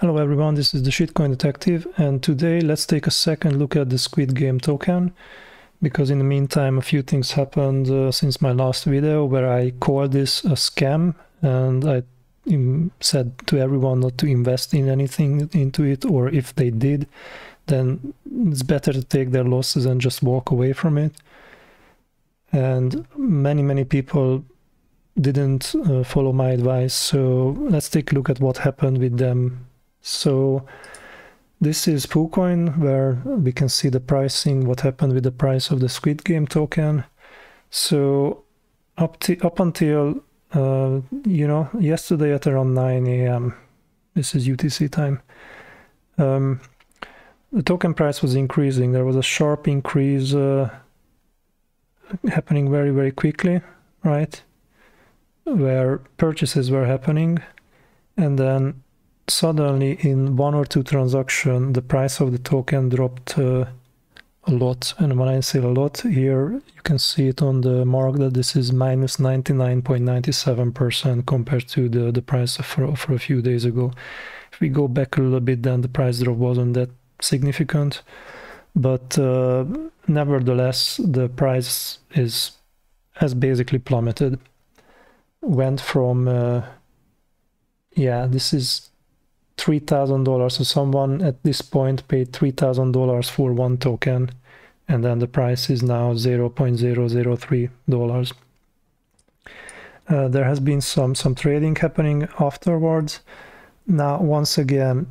Hello everyone, this is the Shitcoin Detective, and today let's take a second look at the Squid Game token, because in the meantime a few things happened since my last video where I called this a scam and I said to everyone not to invest in anything into it, or if they did, then it's better to take their losses and just walk away from it. And many people didn't follow my advice, so let's take a look at what happened with them. So this is PooCoin, where we can see the pricing, what happened with the price of the Squid Game token. So up until yesterday at around 9 a.m. this is UTC time, the token price was increasing. There was a sharp increase happening very quickly, right, where purchases were happening, and then suddenly in one or two transactions the price of the token dropped a lot. And when I say a lot, here you can see it on the mark that this is minus 99.97% compared to the price for a few days ago. If we go back a little bit, then the price drop wasn't that significant, but nevertheless the price has basically plummeted. Went from this is $3,000, so someone at this point paid $3,000 for one token, and then the price is now $0.003. There has been some trading happening afterwards. Now, once again,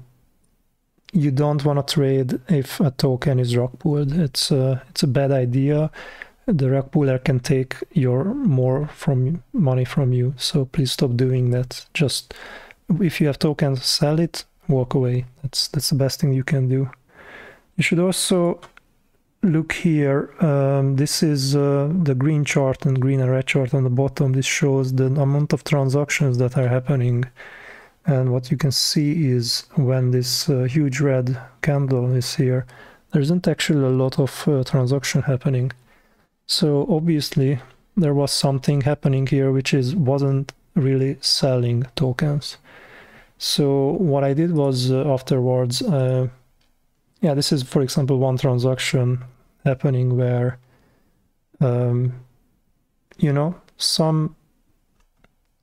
you don't want to trade if a token is rugpulled. It's a bad idea. The rugpuller can take more money from you, so please stop doing that. Just if you have tokens, sell it, walk away. That's the best thing you can do. You should also look here. This is the green chart and green and red chart on the bottom. This shows the amount of transactions that are happening. And what you can see is when this huge red candle is here, there isn't actually a lot of transaction happening. So obviously there was something happening here which wasn't really selling tokens. So what I did was afterwards, this is, for example, one transaction happening where,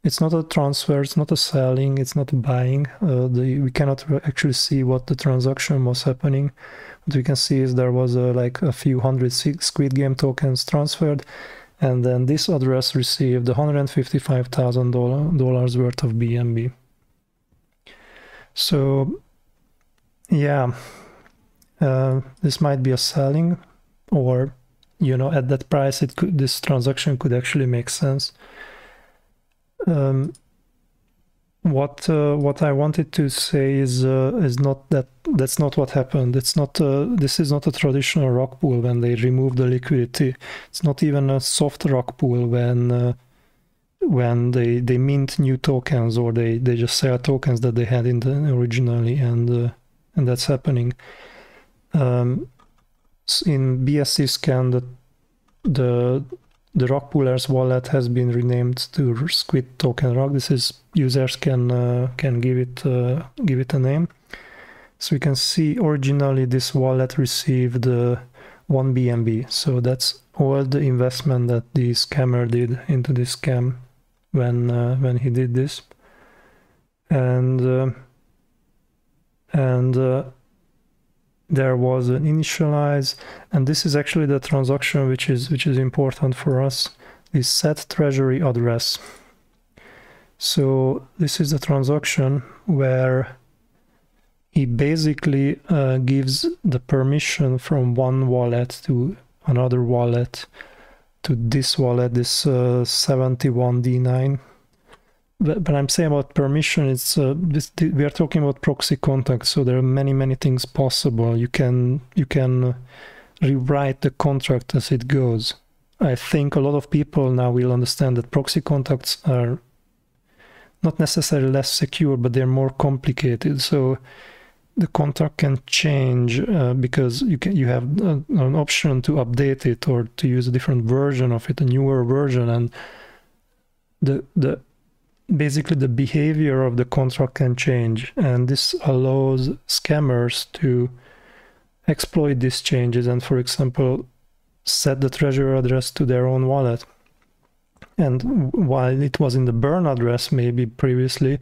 it's not a transfer, it's not a selling, it's not a buying. We cannot actually see what the transaction was happening. What we can see is there was like a few hundred Squid Game tokens transferred, and then this address received $155,000 worth of BNB. So yeah, this might be a selling, or at that price this transaction could actually make sense. What I wanted to say is not that's not what happened. It's not this is not a traditional rugpull when they remove the liquidity. It's not even a soft rugpull when they mint new tokens, or they just sell tokens that they had originally, and that's happening. In BSC scan, the rugpuller's wallet has been renamed to Squid Token Rug. This is users can give it a name. So you can see originally this wallet received 1 BNB. So that's all the investment that the scammer did into this scam when he did this, and there was an initialize, and this is actually the transaction which is important for us, is set treasury address. So this is the transaction where he basically gives the permission from one wallet to another wallet, to this wallet, this 71D9. But I'm saying about permission, it's we are talking about proxy contact, so there are many things possible. You can rewrite the contract as it goes. I think a lot of people now will understand that proxy contacts are not necessarily less secure, but they're more complicated. So the contract can change because you have an option to update it or to use a different version of it, a newer version, and the basically the behavior of the contract can change, and this allows scammers to exploit these changes and, for example, set the treasury address to their own wallet. And while it was in the burn address maybe previously,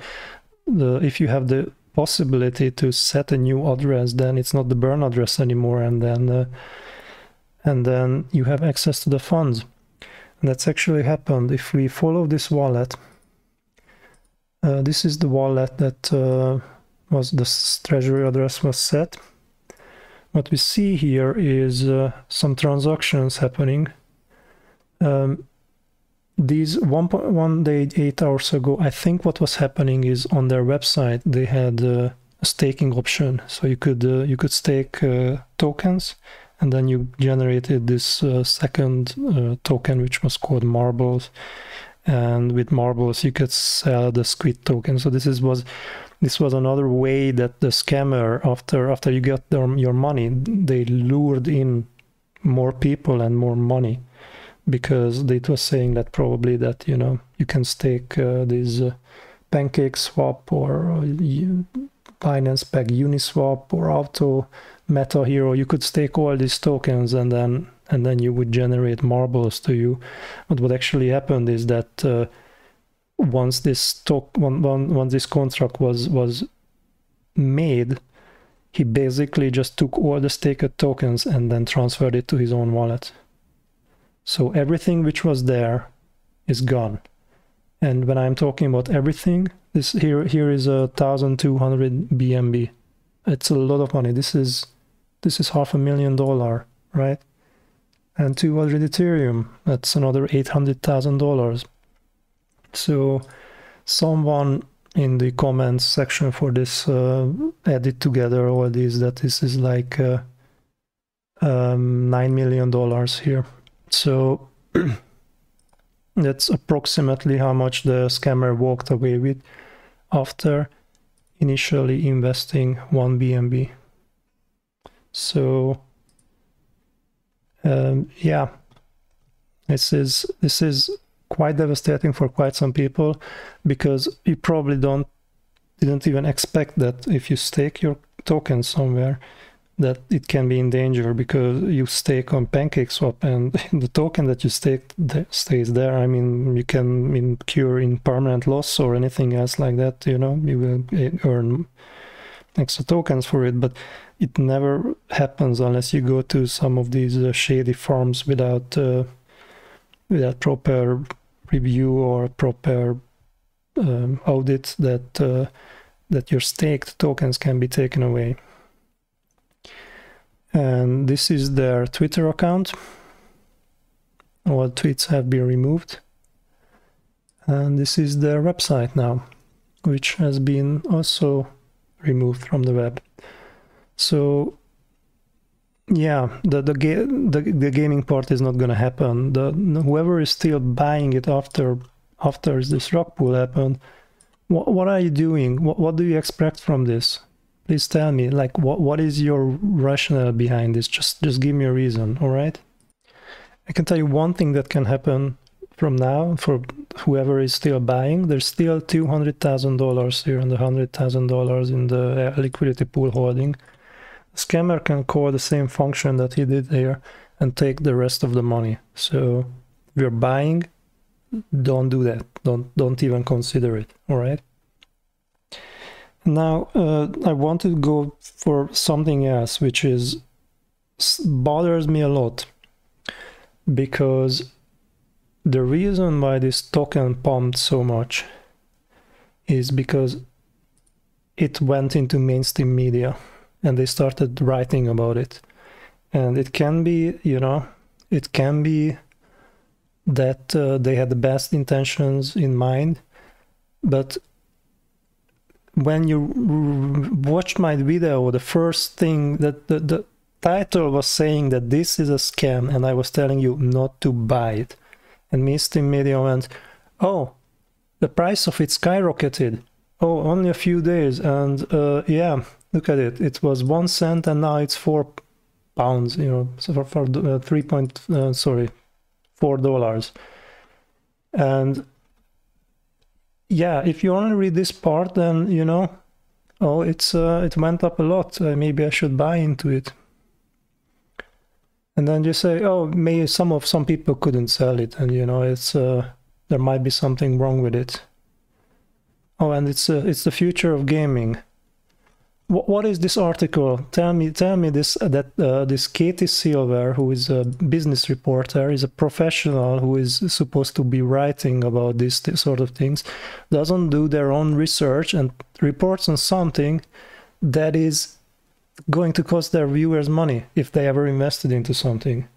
if you have the possibility to set a new address, then it's not the burn address anymore, and then you have access to the funds. And that's actually happened. If we follow this wallet, this is the wallet that was the treasury address was set. What we see here is some transactions happening. These 1 day, 8 hours ago, I think what was happening is on their website they had a staking option, so you could stake tokens, and then you generated this second token, which was called marbles, and with marbles you could sell the Squid token. So this was another way that the scammer, after you got your money, they lured in more people and more money, because it was saying that probably that, you know, you can stake these Pancake Swap or Binance Peg Uniswap or Auto Meta Hero. You could stake all these tokens, and then you would generate marbles to you. But what actually happened is that once this contract was made, he basically just took all the staked tokens and then transferred it to his own wallet. So everything which was there is gone. And when I'm talking about everything, this here is 1,200 BNB. It's a lot of money. This is $500,000, right? And 200 Ethereum, that's another $800,000. So someone in the comments section for this added together all these, that this is like $9 million here. So that's approximately how much the scammer walked away with after initially investing 1 BNB. So yeah, this is quite devastating for quite some people, because you probably didn't even expect that if you stake your token somewhere, that it can be in danger, because you stake on PancakeSwap and the token that you staked stays there. I mean, you can incur in permanent loss or anything else like that, you know, you will earn extra tokens for it, but it never happens unless you go to some of these shady farms without proper review or proper audit, that your staked tokens can be taken away. And this is their Twitter account. All tweets have been removed. And this is their website now, which has been also removed from the web. So yeah, the gaming part is not going to happen. Whoever is still buying it after this Rugpull happened, what are you doing? What do you expect from this? Please tell me, like, what is your rationale behind this? Just give me a reason, all right? I can tell you one thing that can happen from now for whoever is still buying. There's still $200,000 here and $100,000 in the liquidity pool holding. The scammer can call the same function that he did here and take the rest of the money. So if you're buying, don't do that. Don't even consider it, all right? Now, I want to go for something else, which bothers me a lot, because the reason why this token pumped so much is because it went into mainstream media and they started writing about it. And it can be, you know, it can be that they had the best intentions in mind, but when you watched my video, the first thing that the title was saying that this is a scam, and I was telling you not to buy it. And mainstream media went, oh, the price of it skyrocketed. Oh, only a few days. And yeah, look at it. It was 1 cent and now it's £4, you know, so for $4. And yeah, if you only read this part, then you know, oh, it went up a lot. Maybe I should buy into it. And then you say, oh, maybe some people couldn't sell it, and you know, it's there might be something wrong with it. Oh, and it's the future of gaming. What is this article? Tell me this this Katie Silver, who is a business reporter, is a professional who is supposed to be writing about this sort of things, doesn't do their own research and reports on something that is going to cost their viewers money if they ever invested into something.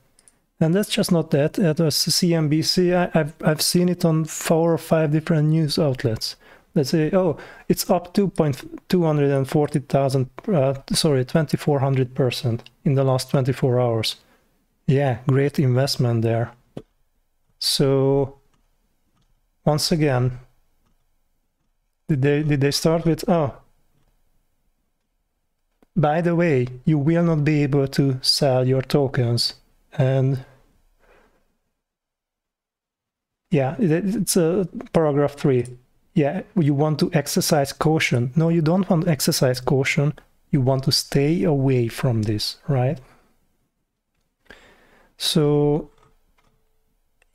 And that's just not that. At CNBC, I've seen it on 4 or 5 different news outlets. Let's say, oh, it's up 240,000, 2,400% in the last 24 hours. Yeah, great investment there. So, once again, did they start with, oh, by the way, you will not be able to sell your tokens. And yeah, it's paragraph 3. Yeah, you want to exercise caution. No, you don't want to exercise caution. You want to stay away from this, right? So,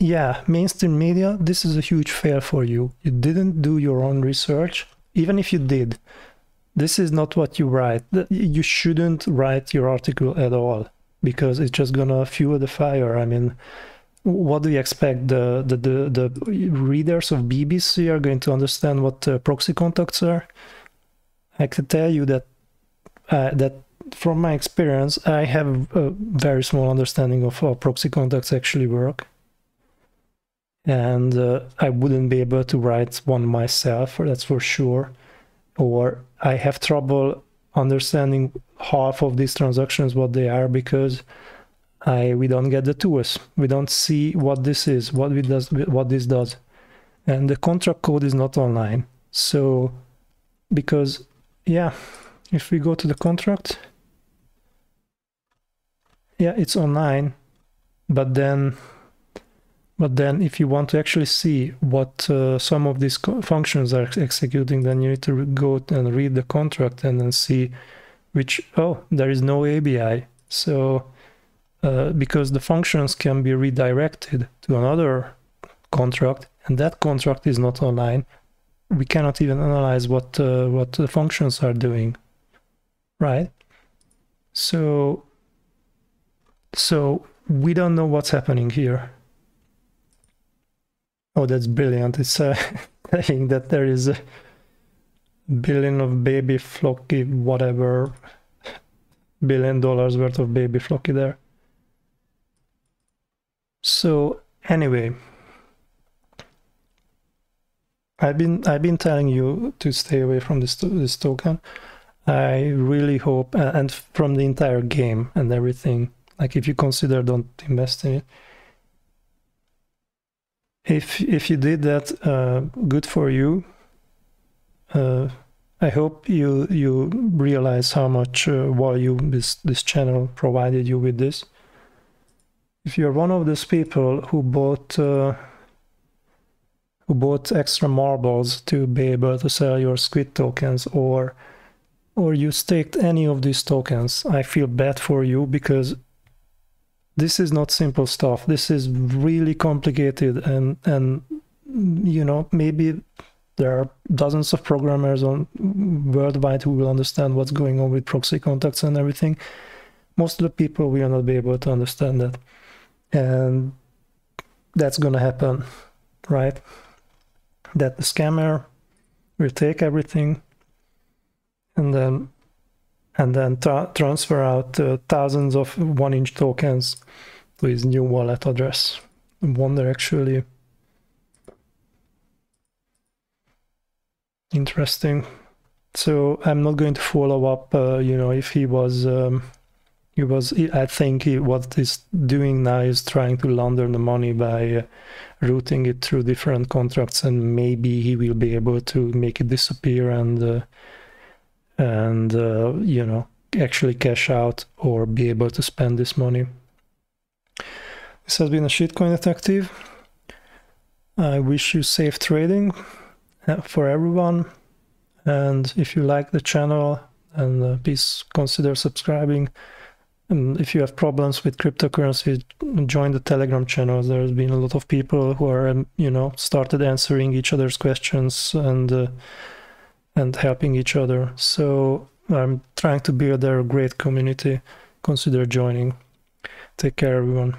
yeah, mainstream media, this is a huge fail for you. You didn't do your own research. Even if you did, this is not what you write. You shouldn't write your article at all, because it's just gonna fuel the fire. I mean, what do you expect? The readers of BBC are going to understand what proxy contacts are? I can tell you that that from my experience, I have a very small understanding of how proxy contacts actually work. And I wouldn't be able to write one myself, that's for sure. Or I have trouble understanding half of these transactions, what they are, because we don't get the tools. We don't see what this is, what this does. And the contract code is not online. So, because, yeah, if we go to the contract, yeah, it's online. But then if you want to actually see what some of these functions are executing, then you need to go and read the contract and then see which, oh, there is no ABI. So, because the functions can be redirected to another contract, and that contract is not online, we cannot even analyze what the functions are doing, right? So we don't know what's happening here. Oh, that's brilliant. It's saying that there is a billion of baby flocky, whatever, $1 billion worth of baby flocky there. So anyway, I've been telling you to stay away from this token. I really hope, and from the entire game and everything, like if you consider don't invest in it. If you did that, good for you. I hope you realize how much value this channel provided you with this. If you're one of those people who bought extra marbles to be able to sell your Squid tokens, or you staked any of these tokens, I feel bad for you, because this is not simple stuff. This is really complicated, and you know, maybe there are dozens of programmers worldwide who will understand what's going on with proxy contacts and everything. Most of the people will not be able to understand that. And that's gonna happen, right? That the scammer will take everything and then transfer out thousands of 1-inch tokens to his new wallet address. I wonder, actually. Interesting. So I'm not going to follow up, you know, if he was, I think what he's doing now is trying to launder the money by routing it through different contracts, and maybe he will be able to make it disappear and you know, actually cash out or be able to spend this money. This has been a Shitcoin Detective. I wish you safe trading, for everyone. And if you like the channel, and please consider subscribing. And if you have problems with cryptocurrency, join the Telegram channel. There's been a lot of people who are, started answering each other's questions and helping each other. So I'm trying to build a great community. Consider joining. Take care, everyone.